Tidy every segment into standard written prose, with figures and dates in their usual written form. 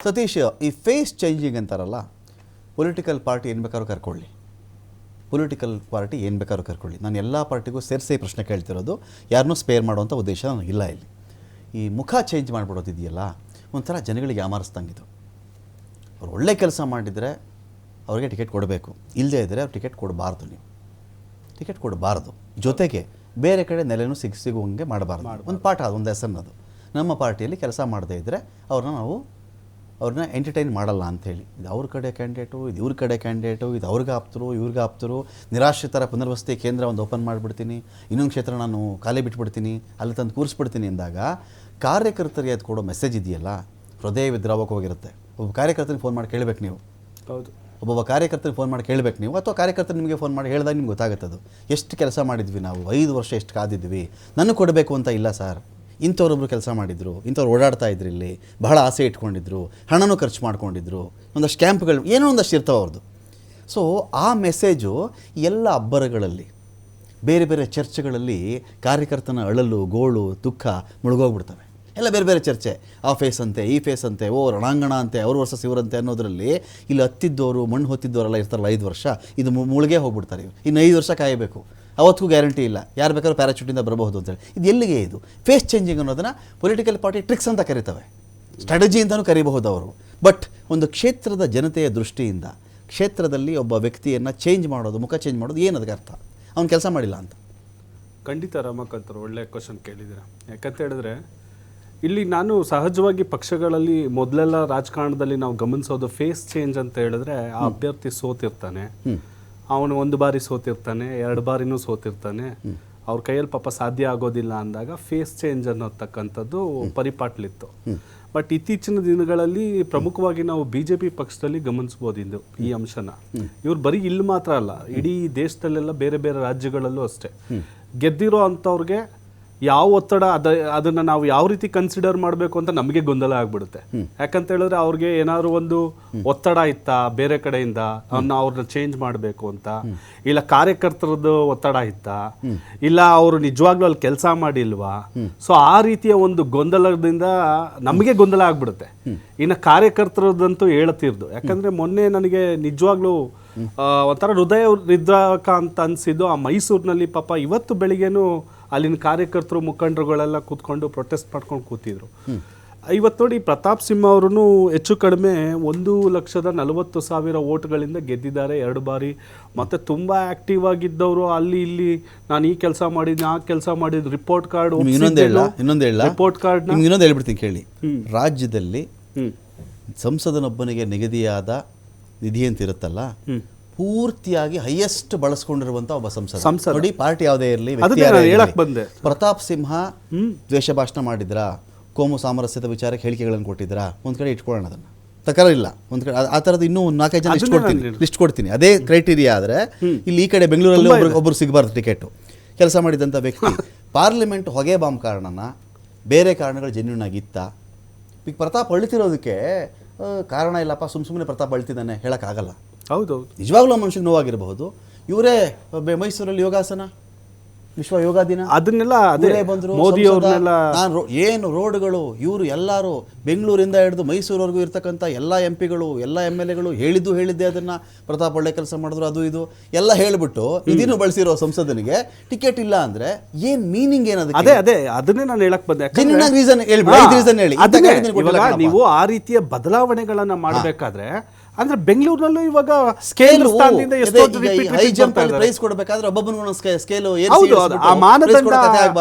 ಸತೀಶ್, ಈ face changing ಅಂತಾರಲ್ಲ, political party ಏನು ಬೇಕಾದ್ರೂ ಕರ್ಕೊಳ್ಳಿ, ನಾನು ಎಲ್ಲ ಪಾರ್ಟಿಗೂ ಸೇರಿಸಿ ಪ್ರಶ್ನೆ ಕೇಳ್ತಿರೋದು, ಯಾರನ್ನೂ ಸ್ಪೇರ್ ಮಾಡುವಂಥ ಉದ್ದೇಶ ನನಗಿಲ್ಲ. ಇಲ್ಲಿ ಈ ಮುಖ ಚೇಂಜ್ ಮಾಡಿಬಿಡೋದಿದೆಯಲ್ಲ, ಒಂಥರ ಜನಗಳಿಗೆ ಯಾಮಾರಿಸ್ದಂಗಿದು. ಅವ್ರು ಒಳ್ಳೆ ಕೆಲಸ ಮಾಡಿದರೆ ಅವ್ರಿಗೆ ಟಿಕೆಟ್ ಕೊಡಬೇಕು, ಇಲ್ಲದೇ ಇದ್ದರೆ ಅವ್ರು ಟಿಕೆಟ್ ಕೊಡಬಾರ್ದು. ಜೊತೆಗೆ ಬೇರೆ ಕಡೆ ನೆಲೆನೂ ಸಿಗುವಂಗೆ ಮಾಡಬಾರ್ದು. ಒಂದು ಪಾಠ, ಒಂದು ಹೆಸರನ್ನದು. ನಮ್ಮ ಪಾರ್ಟಿಯಲ್ಲಿ ಕೆಲಸ ಮಾಡದೇ ಇದ್ದರೆ ಅವ್ರನ್ನ ಎಂಟರ್ಟೈನ್ ಮಾಡಲ್ಲ ಅಂಥೇಳಿ, ಇದು ಅವ್ರ ಕಡೆ ಕ್ಯಾಂಡಿಡೇಟು, ಇದು ಇವ್ರ ಕಡೆ ಕ್ಯಾಂಡಿಡೇಟು, ಇದು ಅವ್ರಿಗೆ ಆಪ್ತರು, ನಿರಾಶ್ರಿತರ ಪುನರ್ವಸತಿ ಕೇಂದ್ರ ಒಂದು ಓಪನ್ ಮಾಡಿಬಿಡ್ತೀನಿ, ಇನ್ನೊಂದು ಕ್ಷೇತ್ರ ನಾನು ಖಾಲಿ ಬಿಟ್ಬಿಡ್ತೀನಿ, ಅಲ್ಲಿ ತಂದು ಕೂರಿಸ್ಬಿಡ್ತೀನಿ ಅಂದಾಗ ಕಾರ್ಯಕರ್ತರಿಗೆ ಅದು ಕೊಡೋ ಮೆಸೇಜ್ ಇದೆಯಲ್ಲ, ಹೃದಯ ವಿದ್ರಾವಕ್ಕೆ ಹೋಗಿರುತ್ತೆ. ಒಬ್ಬ ಕಾರ್ಯಕರ್ತನಿಗೆ ಫೋನ್ ಮಾಡಿ ಕೇಳಬೇಕು ನೀವು. ಹೌದು, ಒಬ್ಬೊಬ್ಬ ಕಾರ್ಯಕರ್ತನಿಗೆ ಫೋನ್ ಮಾಡಿ ಕೇಳಬೇಕು ನೀವು, ಅಥವಾ ಕಾರ್ಯಕರ್ತರು ನಿಮಗೆ ಫೋನ್ ಮಾಡಿ ಹೇಳಿದಾಗ ನಿಮ್ಗೆ ಗೊತ್ತಾಗುತ್ತದು. ಎಷ್ಟು ಕೆಲಸ ಮಾಡಿದ್ವಿ ನಾವು, 5 ವರ್ಷ ಎಷ್ಟು ಕಾದಿದ್ವಿ, ನನಗೆ ಕೊಡಬೇಕು ಅಂತ ಇಲ್ಲ ಸರ್. ಇಂಥವ್ರೊಬ್ಬರು ಕೆಲಸ ಮಾಡಿದ್ರು, ಇಂಥವ್ರು ಓಡಾಡ್ತಾ ಇದ್ರು, ಇಲ್ಲಿ ಬಹಳ ಆಸೆ ಇಟ್ಕೊಂಡಿದ್ರು, ಹಣನೂ ಖರ್ಚು ಮಾಡ್ಕೊಂಡಿದ್ರು, ಒಂದಷ್ಟು ಕ್ಯಾಂಪ್ಗಳು ಏನೋ ಒಂದಷ್ಟು ಇರ್ತಾವೆ ಅವ್ರದ್ದು. ಸೊ ಆ ಮೆಸೇಜು ಎಲ್ಲ ಅಬ್ಬರಗಳಲ್ಲಿ, ಬೇರೆ ಬೇರೆ ಚರ್ಚೆಗಳಲ್ಲಿ ಕಾರ್ಯಕರ್ತನ ಅಳಲು, ಗೋಳು, ದುಃಖ ಮುಳುಗೋಗ್ಬಿಡ್ತವೆ. ಎಲ್ಲ ಬೇರೆ ಬೇರೆ ಚರ್ಚೆ, ಆ ಫೇಸ್ ಅಂತೆ, ಈ ಫೇಸ್ ಅಂತೆ, ರಣಾಂಗಣ ಅಂತೆ, ಅವ್ರ ವರ್ಷ ಇವರಂತೆ ಅನ್ನೋದರಲ್ಲಿ ಇಲ್ಲಿ ಹತ್ತಿದ್ದವರು, ಮಣ್ಣು ಹೊತ್ತಿದ್ದವರೆಲ್ಲ ಇರ್ತಾರಲ್ಲ 5 ವರ್ಷ, ಇದು ಮುಳುಗೇ ಹೋಗ್ಬಿಡ್ತಾರೆ. ಇನ್ನು 5 ವರ್ಷ ಕಾಯಬೇಕು, ಅವತ್ತಿಗೂ ಗ್ಯಾರಂಟಿ ಇಲ್ಲ, ಯಾರು ಬೇಕಾದ್ರೂ ಪ್ಯಾರಾಚೂಟಿಂದ ಬರಬಹುದು ಅಂತೇಳಿ. ಇದು ಎಲ್ಲಿಗೆ ಇದು ಫೇಸ್ ಚೇಂಜಿಂಗ್ ಅನ್ನೋದನ್ನು ಪೊಲಿಟಿಕಲ್ ಪಾರ್ಟಿ ಟ್ರಿಕ್ಸ್ ಅಂತ ಕರೀತವೆ, ಸ್ಟ್ರಾಟಜಿ ಅಂತಲೂ ಕರೀಬಹುದು ಅವರು. ಬಟ್ ಒಂದು ಕ್ಷೇತ್ರದ ಜನತೆಯ ದೃಷ್ಟಿಯಿಂದ ಕ್ಷೇತ್ರದಲ್ಲಿ ಒಬ್ಬ ವ್ಯಕ್ತಿಯನ್ನು ಚೇಂಜ್ ಮಾಡೋದು, ಮುಖ ಚೇಂಜ್ ಮಾಡೋದು, ಏನು ಅದಕ್ಕೆ ಅರ್ಥ? ಅವ್ನು ಕೆಲಸ ಮಾಡಿಲ್ಲ ಅಂತ. ಖಂಡಿತ ರಮಾಕಾಂತರು ಒಳ್ಳೆ ಕ್ವಶನ್ ಕೇಳಿದ್ದೀರ. ಯಾಕಂತ ಹೇಳಿದ್ರೆ ಇಲ್ಲಿ ನಾನು ಸಹಜವಾಗಿ ಪಕ್ಷಗಳಲ್ಲಿ ಮೊದಲೆಲ್ಲ ರಾಜಕಾರಣದಲ್ಲಿ ನಾವು ಗಮನಿಸೋದು ಫೇಸ್ ಚೇಂಜ್ ಅಂತ ಹೇಳಿದ್ರೆ ಆ ಅಭ್ಯರ್ಥಿ ಸೋತಿರ್ತಾನೆ, ಅವನು 1 ಬಾರಿ ಸೋತಿರ್ತಾನೆ, 2 ಬಾರಿನೂ ಸೋತಿರ್ತಾನೆ, ಅವ್ರ ಕೈಯಲ್ಲಿ ಪಾಪ ಸಾಧ್ಯ ಆಗೋದಿಲ್ಲ ಅಂದಾಗ ಫೇಸ್ ಚೇಂಜ್ ಅನ್ನೋತಕ್ಕಂಥದ್ದು ಪರಿಪಾಟ್ಲಿತ್ತು. ಬಟ್ ಇತ್ತೀಚಿನ ದಿನಗಳಲ್ಲಿ ಪ್ರಮುಖವಾಗಿ ನಾವು BJP ಪಕ್ಷದಲ್ಲಿ ಗಮನಿಸ್ಬೋದಿದ್ದು ಈ ಅಂಶನ. ಇವ್ರು ಬರೀ ಇಲ್ಲಿ ಮಾತ್ರ ಅಲ್ಲ, ಇಡೀ ದೇಶದಲ್ಲೆಲ್ಲ ಬೇರೆ ಬೇರೆ ರಾಜ್ಯಗಳಲ್ಲೂ ಅಷ್ಟೇ ಗೆದ್ದಿರೋ ಅಂಥವ್ರಿಗೆ ಯಾವ ಒತ್ತಡ ಅದನ್ನು ನಾವು ಯಾವ ರೀತಿ ಕನ್ಸಿಡರ್ ಮಾಡಬೇಕು ಅಂತ ನಮಗೆ ಗೊಂದಲ ಆಗ್ಬಿಡುತ್ತೆ. ಯಾಕಂತ ಹೇಳಿದ್ರೆ ಅವ್ರಿಗೆ ಏನಾದ್ರು ಒಂದು ಒತ್ತಡ ಇತ್ತಾ ಬೇರೆ ಕಡೆಯಿಂದ ಅವ್ರನ್ನ ಚೇಂಜ್ ಮಾಡಬೇಕು ಅಂತ, ಇಲ್ಲ ಕಾರ್ಯಕರ್ತರದ್ದು ಒತ್ತಡ ಇತ್ತಾ, ಇಲ್ಲ ಅವರು ನಿಜವಾಗ್ಲೂ ಅಲ್ಲಿ ಕೆಲಸ ಮಾಡಿಲ್ವಾ? ಸೊ ಆ ರೀತಿಯ ಒಂದು ಗೊಂದಲದಿಂದ ನಮಗೆ ಗೊಂದಲ ಆಗ್ಬಿಡುತ್ತೆ. ಇನ್ನು ಕಾರ್ಯಕರ್ತರದಂತೂ ಹೇಳ್ತಿರ್ದು. ಯಾಕಂದ್ರೆ ಮೊನ್ನೆ ನನಗೆ ನಿಜವಾಗ್ಲೂ ಒಂಥರ ಹೃದಯ ಹೃದಯಕ ಅಂತ ಅನ್ಸಿದ್ದು ಆ ಮೈಸೂರಿನಲ್ಲಿ ಪಾಪ ಇವತ್ತು ಬೆಳಿಗ್ಗೆನೂ ಅಲ್ಲಿನ ಕಾರ್ಯಕರ್ತರು, ಮುಖಂಡರುಗಳೆಲ್ಲ ಕೂತ್ಕೊಂಡು ಪ್ರೊಟೆಸ್ಟ್ ಮಾಡ್ಕೊಂಡು ಕೂತಿದ್ರು. ಇವತ್ತು ನೋಡಿ, ಪ್ರತಾಪ್ ಸಿಂಹ ಅವರು ಹೆಚ್ಚು ಕಡಿಮೆ 1,40,000 ಓಟ್ಗಳಿಂದ ಗೆದ್ದಿದ್ದಾರೆ 2 ಬಾರಿ. ಮತ್ತೆ ತುಂಬಾ ಆಕ್ಟಿವ್ ಆಗಿದ್ದವರು ಅಲ್ಲಿ ಇಲ್ಲಿ ನಾನು ಈ ಕೆಲಸ ಮಾಡಿದ್ದೀನಿ, ಆ ಕೆಲಸ ಮಾಡಿದ್ ರಿಪೋರ್ಟ್ ಕಾರ್ಡ್ ರಿಪೋರ್ಟ್ ಕಾರ್ಡ್ ಇನ್ನೊಂದು ಹೇಳ್ಬಿಡ್ತೀನಿ ಕೇಳಿ. ರಾಜ್ಯದಲ್ಲಿ ಸಂಸದನೊಬ್ಬನಿಗೆ ನಿಗದಿಯಾದ ನಿಧಿ ಅಂತ ಇರುತ್ತಲ್ಲ, ಪೂರ್ತಿಯಾಗಿ ಹೈಯೆಸ್ಟ್ ಬಳಸ್ಕೊಂಡಿರುವಂತ ಒಬ್ಬ ಸಂಸದ ನೋಡಿ, ಪಾರ್ಟಿ ಯಾವುದೇ ಇರಲಿ, ಪ್ರತಾಪ್ ಸಿಂಹ ದ್ವೇಷ ಭಾಷಣ ಮಾಡಿದ್ರ, ಕೋಮು ಸಾಮರಸ್ಯದ ವಿಚಾರಕ್ಕೆ ಹೇಳಿಕೆಗಳನ್ನು ಕೊಟ್ಟಿದ್ರ, ಒಂದ್ ಕಡೆ ಇಟ್ಕೊಳ್ಳೋಣ, ಅದನ್ನ ತಕರಾರ ಇಲ್ಲ. ಒಂದ್ ಕಡೆ ಆ ಥರದ್ದು ಇನ್ನೂ 4-5 ಜನ ಲಿಸ್ಟ್ ಕೊಡ್ತೀನಿ. ಅದೇ ಕ್ರೈಟೀರಿಯಾ ಆದ್ರೆ ಇಲ್ಲಿ ಈ ಕಡೆ ಬೆಂಗಳೂರಲ್ಲಿ ಒಬ್ಬರು ಸಿಗಬಾರ್ದು ಟಿಕೆಟ್. ಕೆಲಸ ಮಾಡಿದಂಥ ವ್ಯಕ್ತಿ ಪಾರ್ಲಿಮೆಂಟ್ ಹೊಗೆ ಬಾಂಬ್ ಕಾರಣನ, ಬೇರೆ ಕಾರಣಗಳು ಜೆನ್ಯೂನ್ ಆಗಿತ್ತ? ಈಗ ಪ್ರತಾಪ್ ಅಳ್ತಿರೋದಕ್ಕೆ ಕಾರಣ ಇಲ್ಲಪ್ಪ, ಸುಮ್ಮನೆ ಪ್ರತಾಪ್ ಅಳ್ತಿದ್ದಾನೆ ಹೇಳೋಕ್ಕಾಗಲ್ಲ. ಹೌದೌದು, ನಿಜವಾಗ್ಲೂ ಮನುಷ್ಯಗೆ ನೋವಾಗಿರಬಹುದು. ಇವರೇ ಮೈಸೂರಲ್ಲಿ ಯೋಗಾಸನ, ವಿಶ್ವ ಯೋಗ ದಿನ, ಅದನ್ನೆಲ್ಲ ಬಂದ್ರು, ಮೋದಿ ಅವ್ರನ್ನೆಲ್ಲ ಏನು ರೋಡ್ಗಳು, ಇವರು ಎಲ್ಲರೂ ಬೆಂಗಳೂರಿಂದ ಹಿಡಿದು ಮೈಸೂರವರೆಗೂ ಇರ್ತಕ್ಕಂಥ ಎಲ್ಲ MP ಗಳು, ಎಲ್ಲ MLAಗಳು ಹೇಳಿದ್ದೆ ಅದನ್ನ, ಪ್ರತಾಪ್ ಒಳ್ಳೆ ಕೆಲಸ ಮಾಡಿದ್ರು, ಅದು ಇದು ಎಲ್ಲ ಹೇಳ್ಬಿಟ್ಟು ಇದನ್ನು ಬಳಸಿರೋ ಸಂಸದನಿಗೆ ಟಿಕೆಟ್ ಇಲ್ಲ ಅಂದ್ರೆ ಏನ್ ಮೀನಿಂಗ್ ಏನದು? ಅದೇ ಅದನ್ನೇ ನಾನು ಹೇಳಕ್ ಬಂದೆ. ರೀಸನ್ ಹೇಳಿ. ನೀವು ಆ ರೀತಿಯ ಬದಲಾವಣೆಗಳನ್ನ ಮಾಡಬೇಕಾದ್ರೆ ಅಂದ್ರೆ ಬೆಂಗಳೂರಿನಲ್ಲೂ ಇವಾಗ ಪ್ರೈಸ್ ಕೊಡಬೇಕಾದ್ರೆ ಒಬ್ಬೊಬ್ಬನಿಗೂ ಸ್ಕೇಲ್ ಆ ಮಾನದಂಡ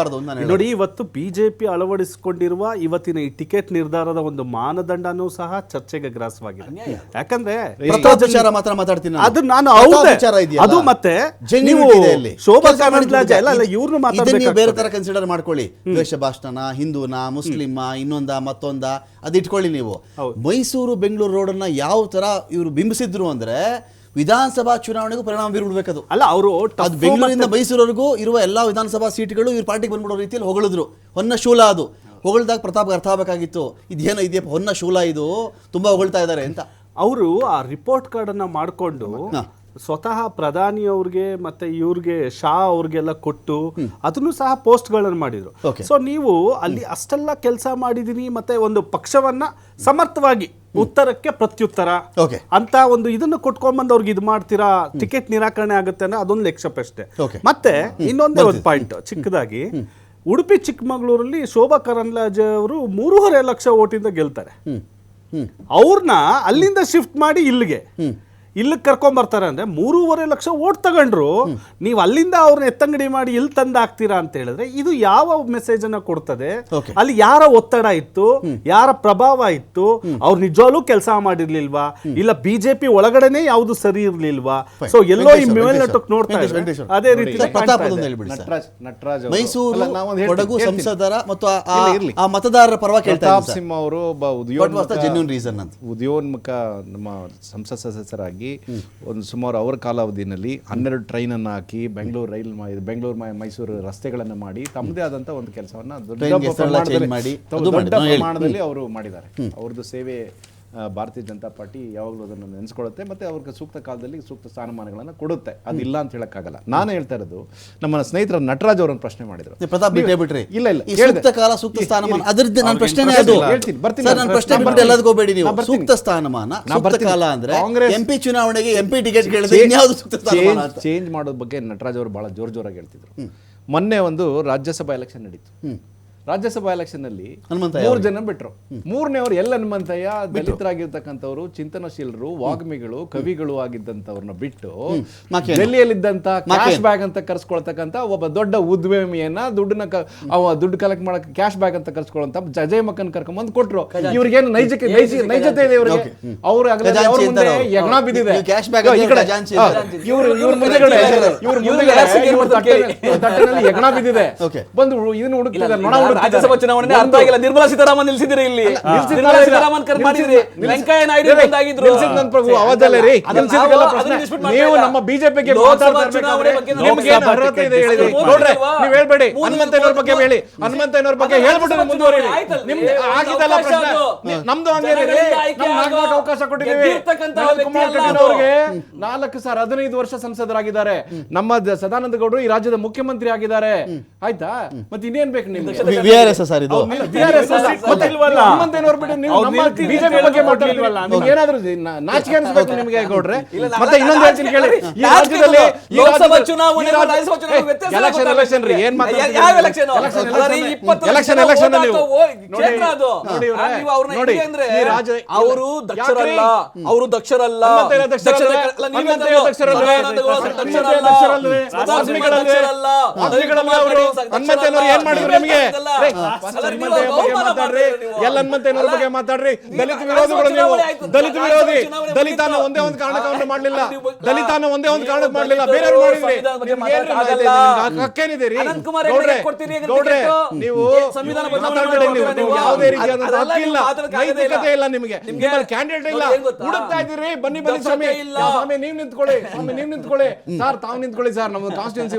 ನೋಡಿ. ಇವತ್ತು BJP ಅಳವಡಿಸಿಕೊಂಡಿರುವ ಇವತ್ತಿನ ಈ ಟಿಕೆಟ್ ನಿರ್ಧಾರದ ಒಂದು ಮಾನದಂಡನೂ ಸಹ ಚರ್ಚೆಗೆ ಗ್ರಾಸವಾಗಿದೆ. ಯಾಕಂದ್ರೆ ಮಾತ್ರ ಮಾತಾಡ್ತೀನಿ ಅದು ನಾನು ಅದು ಮತ್ತೆ ನೀವು ಶೋಭಾ ಕರಂದ್ಲಾಜೆ ಎಲ್ಲ ಇವ್ರನ್ನು ಮಾತಾಡ್ಬೇಕು. ಬೇರೆ ತರ ಕನ್ಸಿಡರ್ ಮಾಡ್ಕೊಳ್ಳಿ, ದ್ವೇಷ ಭಾಷಣ, ಹಿಂದೂನಾ, ಮುಸ್ಲಿಮ, ಇನ್ನೊಂದ ಮತ್ತೊಂದ ಅದು ಇಟ್ಕೊಳ್ಳಿ ನೀವು. ಮೈಸೂರು ಬೆಂಗಳೂರು ರೋಡನ್ನ ಯಾವ ತರ ಇವರು ಬಿಂಬಿಸಿದ್ರು ಅಂದ್ರೆ ವಿಧಾನಸಭಾ ಚುನಾವಣೆಗೂ ಪರಿಣಾಮ ಬೀರ್ಬಿಡ್ಬೇಕದು. ಅಲ್ಲ, ಅವರು ಅದು ಬೆಂಗಳೂರಿಂದ ಮೈಸೂರವರೆಗೂ ಇರುವ ಎಲ್ಲಾ ವಿಧಾನಸಭಾ ಸೀಟ್ಗಳು ಇವ್ರ ಪಾರ್ಟಿಗೆ ಬಂದ್ಬಿಡೋ ರೀತಿಯಲ್ಲಿ ಹೊಗಳಿದ್ರು. ಹೊನ್ನ ಶೂಲ ಅದು ಹೊಗಳಿದಾಗ ಪ್ರತಾಪ್ ಅರ್ಥ ಆಗಬೇಕಾಗಿತ್ತು, ಇದೇನೋ ಇದೆಯಪ್ಪ ಹೊನ್ನ ಶೂಲ, ಇದು ತುಂಬಾ ಹೊಗಳ್ತಾ ಇದ್ದಾರೆ ಅಂತ. ಅವರು ಆ ರಿಪೋರ್ಟ್ ಕಾರ್ಡ್ ಅನ್ನ ಮಾಡ್ಕೊಂಡು ಸ್ವತಃ ಪ್ರಧಾನಿಯವ್ರಿಗೆ ಮತ್ತೆ ಇವ್ರಿಗೆ ಶಾ ಅವ್ರಿಗೆಲ್ಲ ಕೊಟ್ಟು ಅದನ್ನು ಸಹ ಪೋಸ್ಟ್ಗಳನ್ನು ಮಾಡಿದ್ರು. Okay. ಸೊ ನೀವು ಅಲ್ಲಿ ಅಷ್ಟೆಲ್ಲ ಕೆಲಸ ಮಾಡಿದೀನಿ ಮತ್ತೆ ಒಂದು ಪಕ್ಷವನ್ನ ಸಮರ್ಥವಾಗಿ ಉತ್ತರಕ್ಕೆ ಪ್ರತ್ಯುತ್ತರ Okay. ಅಂತ ಒಂದು ಇದನ್ನು ಕೊಟ್ಕೊಂಡ್ಬಂದು ಅವ್ರಿಗೆ ಇದು ಮಾಡ್ತೀರಾ, ಟಿಕೆಟ್ ನಿರಾಕರಣೆ ಆಗುತ್ತೆ ಅನ್ನೋ ಅದೊಂದು ಲೆಕ್ಕ ಪ್ರಶ್ನೆ. Okay. ಮತ್ತೆ ಇನ್ನೊಂದೇ ಒಂದು ಪಾಯಿಂಟ್ ಚಿಕ್ಕದಾಗಿ, ಉಡುಪಿ ಚಿಕ್ಕಮಗಳೂರಲ್ಲಿ ಶೋಭಾ ಕರಂದ್ಲಾಜೆ ಅವರು 3.5 ಲಕ್ಷ ಓಟಿಂದ ಗೆಲ್ತಾರೆ. ಅವ್ರನ್ನ ಅಲ್ಲಿಂದ ಶಿಫ್ಟ್ ಮಾಡಿ ಇಲ್ಲಿಗೆ ಕರ್ಕೊಂಡ್ ಬರ್ತಾರೆ ಅಂದ್ರೆ 3.5 ಲಕ್ಷ ಓಟ್ ತಗೊಂಡ್ರು, ನೀವು ಅಲ್ಲಿಂದ ಅವ್ರನ್ನ ಎತ್ತಂಗಡಿ ಮಾಡಿ ಇಲ್ಲಿ ತಂದು ಹಾಕ್ತೀರಾ ಅಂತ ಹೇಳಿದ್ರೆ ಇದು ಯಾವ ಮೆಸೇಜ್ ಅನ್ನ ಕೊಡ್ತದೆ? Okay. ಅಲ್ಲಿ ಯಾರ ಒತ್ತಡ ಇತ್ತು, ಯಾರ ಪ್ರಭಾವ ಇತ್ತು, ಅವ್ರು ನಿಜವಾಗ್ಲೂ ಕೆಲಸ ಮಾಡಿರ್ಲಿಲ್ವಾ, ಇಲ್ಲ ಬಿಜೆಪಿ ಒಳಗಡೆನೆ ಯಾವ್ದು ಸರಿ ಇರ್ಲಿಲ್ವಾ? ಸೊ ಎಲ್ಲೋ ಈ ಮೇಲ್ನೋಟಕ್ಕೆ ನೋಡ್ತಾ ಇದ್ದಾರೆ. ಅದೇ ರೀತಿ ಪ್ರತಾಪ್ ಅದೊಂದು ಹೇಳ್ಬಿಡಿ ಸರ್. ನಟರಾಜ್ ಮೈಸೂರು ಕೊಡಗು ಸಂಸದರ ಮತ್ತು ಇರ್ಲಿ. ಆ ಮತದಾರರ ಪರವಾಗಿ ಹೇಳ್ತಾ ಪ್ರತಾಪ್ ಸಿಂಹ ಅವರು ಜೆನ್ಯೂನ್ ರೀಸನ್ ಅಂತ ಉದಯೋನ್ಮುಖ ನಮ್ಮ ಸಂಸತ್ ಸದಸ್ಯರಾಗಿ ಒಂದು ಸುಮಾರು ಅವರ ಕಾಲಾವಧಿಯಲ್ಲಿ 12 ಟ್ರೈನ್ ಅನ್ನು ಹಾಕಿ ಬೆಂಗಳೂರು ಮೈಸೂರು ರಸ್ತೆಗಳನ್ನು ಮಾಡಿ ತಮ್ಮದೇ ಆದಂತ ಒಂದು ಕೆಲಸವನ್ನ ದೊಡ್ಡ ಪ್ರಮಾಣದಲ್ಲಿ ಅವರು ಮಾಡಿದ್ದಾರೆ. ಅವ್ರದ್ದು ಸೇವೆ ಭಾರತೀಯ ಜನತಾ ಪಾರ್ಟಿ ಯಾವಾಗಲೂ ಅದನ್ನು ನೆನೆಸ್ಕೊಳ್ಳುತ್ತೆ ಮತ್ತೆ ಅವ್ರಿಗೆ ಸೂಕ್ತ ಕಾಲದಲ್ಲಿ ಸೂಕ್ತ ಸ್ಥಾನಮಾನಗಳನ್ನು ಕೊಡುತ್ತೆ. ಅದಿಲ್ಲ ಅಂತ ಹೇಳಕ್ಕಾಗಲ್ಲ. ನಾನು ಹೇಳ್ತಾ ಇರೋದು ನಮ್ಮ ಸ್ನೇಹಿತರ ನಟರಾಜ್ ಅವರನ್ನು ಪ್ರಶ್ನೆ ಮಾಡಿದ್ರು. ಪ್ರತಾಪ್ ಬಿಟ್ರೆ ಇಲ್ಲ ಸೂಕ್ತ ಕಾಲ ಸೂಕ್ತ ಸ್ಥಾನಮಾನ ಅದರದ್ದು ನನ್ನ ಪ್ರಶ್ನೆ ಅದು. ನಾನು ಪ್ರಶ್ನೆ ಬಿಟ್ಟು ಎಲ್ಲದಕ್ಕೂ ಹೋಗಬೇಡಿ ನೀವು. ಸೂಕ್ತ ಸ್ಥಾನಮಾನ ಸೂಕ್ತ ಕಾಲ ಅಂದ್ರೆ ಎಂಪಿ ಚುನಾವಣೆಗೆ ಎಂಪಿ ಟಿಕೆಟ್ ಕೇಳಿದ್ರೆ ಇನ್ಯಾವುದು ಸೂಕ್ತ ಸ್ಥಾನಮಾನ ಅಂತ ಚೇಂಜ್ ಮಾಡೋದ್ ಬಗ್ಗೆ ನಟರಾಜ್ ಅವರು ಬಹಳ ಜೋರಾಗಿ ಹೇಳ್ತಿದ್ರು. ಮೊನ್ನೆ ಒಂದು ರಾಜ್ಯಸಭಾ ಎಲೆಕ್ಷನ್ ನಡೀತು. ರಾಜ್ಯಸಭಾ ಎಲೆಕ್ಷನ್ ಅಲ್ಲಿ 3 ಜನ ಬಿಟ್ರು. 3ನೇವರು ಎಲ್ ಹನುಮಂತಯ್ಯ ದಲಿತರಾಗಿರ್ತಕ್ಕಂಥವ್ರು, ಚಿಂತನಶೀಲರು, ವಾಗ್ಮಿಗಳು, ಕವಿಗಳು ಆಗಿದ್ದಂಥವ್ರನ್ನ ಬಿಟ್ಟು ಡೆಲ್ಲಿಯಲ್ಲಿದ್ದಂತ ಕ್ಯಾಶ್ ಬ್ಯಾಗ್ ಅಂತ ಕರ್ಸ್ಕೊಳ್ತಕ್ಕಂಥ ಒಬ್ಬ ದೊಡ್ಡ ಉದ್ಯಮಿಯನ್ನ ದುಡ್ಡು ಕಲೆಕ್ಟ್ ಮಾಡಕ್ ಕ್ಯಾಶ್ ಬ್ಯಾಗ್ ಅಂತ ಕರ್ಸ್ಕೊಳ್ಳೋಂತ ಅಜಯ್ ಮಕ್ಕನ್ ಕರ್ಕೊಂಡ್ಬಂದು ಕೊಟ್ರು. ಇವ್ರಿಗೇನು ನೈಜತೆ ಇದೆ ಇವ್ರಿಗೆ. ಅವ್ರ ಮುಂದೆ ಯಜ್ಞ ಬಿದ್ದಿದೆ. ಇವ್ರ ಮುಂದೆಗಡೆ ತಟ್ಟೆನಲ್ಲಿ ಯಜ್ಞ ಬಿದ್ದಿದೆ. ಬಂದು ಇದನ್ನ ಹುಡುಕ್ತಿದ್ದಾರೆ. ನೋಡ ರಾಜ್ಯಸಭಾ ಚುನಾವಣೆ ಅರ್ಥ ಆಗಿಲ್ಲ. ನಿರ್ಮಲಾ ಸೀತಾರಾಮನ್ ನಿಲ್ಸಿದಿರಿ ಇಲ್ಲಿ. ನಿರ್ಮಲಾ ಸೀತಾರಾಮನ್ ಕರ್ ಮಾಡಿದ್ರಿ. ವೆಂಕಯ್ಯ ನಾಯ್ಡು ಬಂದಾಗಿದ್ರು. ನೀವು ನಮ್ಮ ಬಿಜೆಪಿಗೆ ನಿಮ್ಗೆ ಅರ್ಹತೆ ಇದೆ ಹೇಳಿದ್ರಿ. ನೋಡ್ರೆ ನೀವು ಹೇಳ್ಬೇಡಿ. ಹನುಮಂತಯ್ಯನವ್ರ ಬಗ್ಗೆ ಹೇಳಿ. ಹನುಮಂತಯ್ಯನವ್ರ ಬಗ್ಗೆ ಹೇಳ್ಬಿಟ್ಟು ಮುಂದುವರಿರಿ. ನಿಮ್ದು ಆಗಿದಲ್ಲ ಪ್ರಶ್ನೆ. ನಮ್ದು ಹಂಗೇನೆ ನಮ್ಗೆ ಅವಕಾಶ ಕೊಟ್ಟಿದ್ದೀವಿ. ಕುಮಾರ್ ಕಟೀಲ್ ಅವರಿಗೆ 15 ವರ್ಷ ಸಂಸದರಾಗಿದ್ದಾರೆ. ನಮ್ಮ ಸದಾನಂದ ಗೌಡರು ಈ ರಾಜ್ಯದ ಮುಖ್ಯಮಂತ್ರಿ ಆಗಿದ್ದಾರೆ. ಆಯ್ತಾ? ಮತ್ತೆ ಇನ್ನೇನ್ ಬೇಕು ನಿಮ್ಗೆ? ಸರ್ ಇದು ಏನಾದ್ರು ನಾಚಿಕೆ ಅನ್ಸ್ಬೇಕು ನಿಮಗೆ ಗೌಡ್ರೆ. ಮತ್ತೆ ಇನ್ನೊಂದು ಹೇಳ್ತೀನಿ ಕೇಳಿ. ಈ ರಾಜ್ಯದಲ್ಲಿ ಎಲೆಕ್ಷನ್ ರೀ ಏನ್ ಅವರು ದಕ್ಷರಲ್ಲ. ಏನ್ ಮಾಡಿದ್ರು ನಿಮಗೆ? ಹನುಮಂತಯ್ಯನವ್ರ ಬಗ್ಗೆ ಮಾತಾಡ್ರಿ. ದಲಿತ ವಿರೋಧಿಗಳು ನೀವು. ದಲಿತ ವಿರೋಧಿ. ದಲಿತಾನ ಒಂದೇ ಒಂದು ಕಾರಣಕ್ಕೆ ಮಾಡಲಿಲ್ಲ. ದಲಿತಾನ ಒಂದೇ ಒಂದು ಕಾರಣಕ್ಕೆ ಮಾಡಲಿಲ್ಲ. ಬೇರೆ ಮಾಡಿದ್ರಿ. ಹಕ್ಕೇನಿದೆ ರೀ ಗೌಡ್ರೆ. ನೀವು ಯಾವುದೇ ರೀತಿಯಾದಂತ ಹಕ್ಕಿಲ್ಲ, ನೈತಿಕತೆ ಇಲ್ಲ ನಿಮಗೆ. ಕ್ಯಾಂಡಿಡೇಟ್ ಇಲ್ಲ. ಹುಡುಕ್ತಾ ಇದ್ದೀರಿ. ಬನ್ನಿ ಸ್ವಾಮಿ. ಸ್ವಾಮಿ ನೀವ್ ನಿಂತ್ಕೊಳ್ಳಿ. ಸ್ವಾಮಿ ನೀವ್ ನಿಂತ್ಕೊಳ್ಳಿ. ಸರ್ ತಾವ್ ನಿಂತ್ಕೊಳ್ಳಿ ಸರ್. ನಮ್ಮ ಕಾನ್ಸ್ಟಿಟ್ಯೂನ್ಸಿ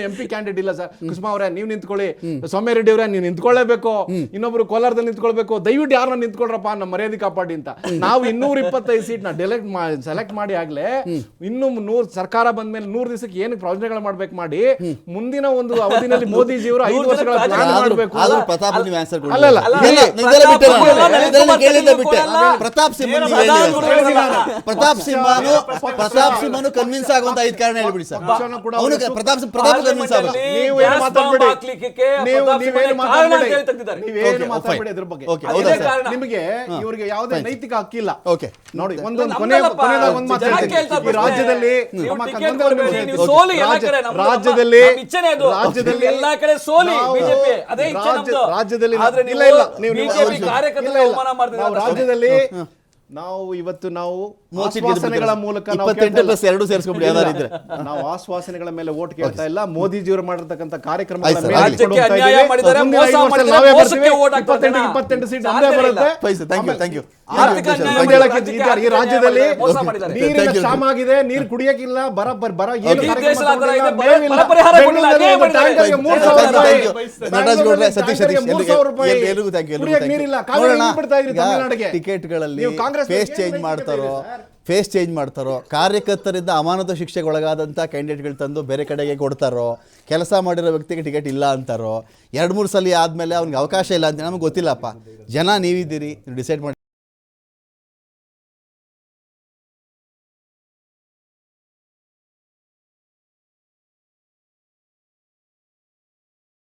ಎಂಪಿ ಕ್ಯಾಂಡಿಡೇಟ್ ಇಲ್ಲ ಸರ್. ಕುಸುಮಾ ಅವರೇ ನೀವ್ ನಿಂತ್ಕೊಳ್ಳಿ. ಸೌಮ್ಯ ರೆಡ್ಡಿ ಅವರೇ ನೀವು ನಿಂತ್ಕೊಳ್ಳೇಬೇಕು. ಇನ್ನೊಬ್ರು ಕೋಲಾರದಲ್ಲಿ ನಿಂತ್ಕೊಳ್ಬೇಕು. ದಯವಿಟ್ಟು ಯಾರನ್ನ ನಿಂತ್ಕೊಳ್ರಪ್ಪ ನಮ್ಮ ಮರ್ಯಾದೆ ಕಾಪಾಡಿ ಅಂತ. ನಾವು 225 ಸೀಟ್ ಸೆಲೆಕ್ಟ್ ಮಾಡಿ ಆಗ್ಲೇ ಇನ್ನು 100 ಸರ್ಕಾರ ಬಂದ್ಮೇಲೆ 100 ದಿವಸಕ್ಕೆ ಏನು ಪ್ರಯೋಜನಗಳು ಮಾಡ್ಬೇಕು ಮಾಡಿ ಮುಂದಿನ ಒಂದು ಅವಧಿನಲ್ಲಿ ಮೋದಿಜಿಯವರು 5 ವರ್ಷಗಳ ಪ್ಲಾನ್ ಮಾಡಬೇಕು. ಪ್ರತಾಪ್ ಸಿಂಹನು ಕನ್ವಿನ್ಸ್ ಆಗುವಂತ 5 ಕಾರಣ ಹೇಳ್ಬಿಡಿ ಸರ್. ಪ್ರತಾಪ್ ಕನ್ವಿನ್ಸ್ ಆಗಲ್ಲ. ನೀವೇನು ಮಾತಾಡ್ಬೇಡಿ ಅದ್ರ ಬಗ್ಗೆ. ನಿಮಗೆ ಇವ್ರಿಗೆ ಯಾವುದೇ ನೈತಿಕ ಹಕ್ಕಿಲ್ಲ. ನೋಡಿ ಒಂದೊಂದು ಕೊನೆದಾಗ ಒಂದು ಮಾತು ಹೇಳ್ತೀನಿ. ಈ ರಾಜ್ಯದಲ್ಲಿ ರಾಜ್ಯದಲ್ಲಿ ನಾವು ಇವತ್ತು ಆಶ್ವಾಸನೆಗಳ ಮೂಲಕ ನಾವು ಆಶ್ವಾಸನೆಗಳ ಮೇಲೆ ಓಟ್ ಕೇಳ್ತಾ ಇಲ್ಲ. ಮೋದಿಜಿಯವರು ಮಾಡಿರ್ತಕ್ಕಂಥ ಕಾರ್ಯಕ್ರಮಗಳ ಈ ರಾಜ್ಯದಲ್ಲಿ ನೀರಿನ ಕ್ಷಾಮ ಆಗಿದೆ. ನೀರು ಕುಡಿಯಕ್ಕಿಲ್ಲ. ಬರ ಟಿಕೆಟ್ಗಳಲ್ಲಿ ಫೇಸ್ ಚೇಂಜ್ ಮಾಡ್ತಾರೋ ಫೇಸ್ ಚೇಂಜ್ ಮಾಡ್ತಾರೋ, ಕಾರ್ಯಕರ್ತರಿಂದ ಅಮಾನತು ಶಿಕ್ಷೆಗೆ ಒಳಗಾದಂಥ ಕ್ಯಾಂಡಿಡೇಟ್ಗಳು ತಂದು ಬೇರೆ ಕಡೆಗೆ ಕೊಡ್ತಾರೋ, ಕೆಲಸ ಮಾಡಿರೋ ವ್ಯಕ್ತಿಗೆ ಟಿಕೆಟ್ ಇಲ್ಲ ಅಂತಾರೋ, 2-3 ಸಲ ಆದಮೇಲೆ ಅವ್ನಿಗೆ ಅವಕಾಶ ಇಲ್ಲ ಅಂತ ನಮಗೆ ಗೊತ್ತಿಲ್ಲಪ್ಪ. ಜನ ನೀವಿದ್ದೀರಿ, ನೀವು ಡಿಸೈಡ್ ಮಾಡಿ.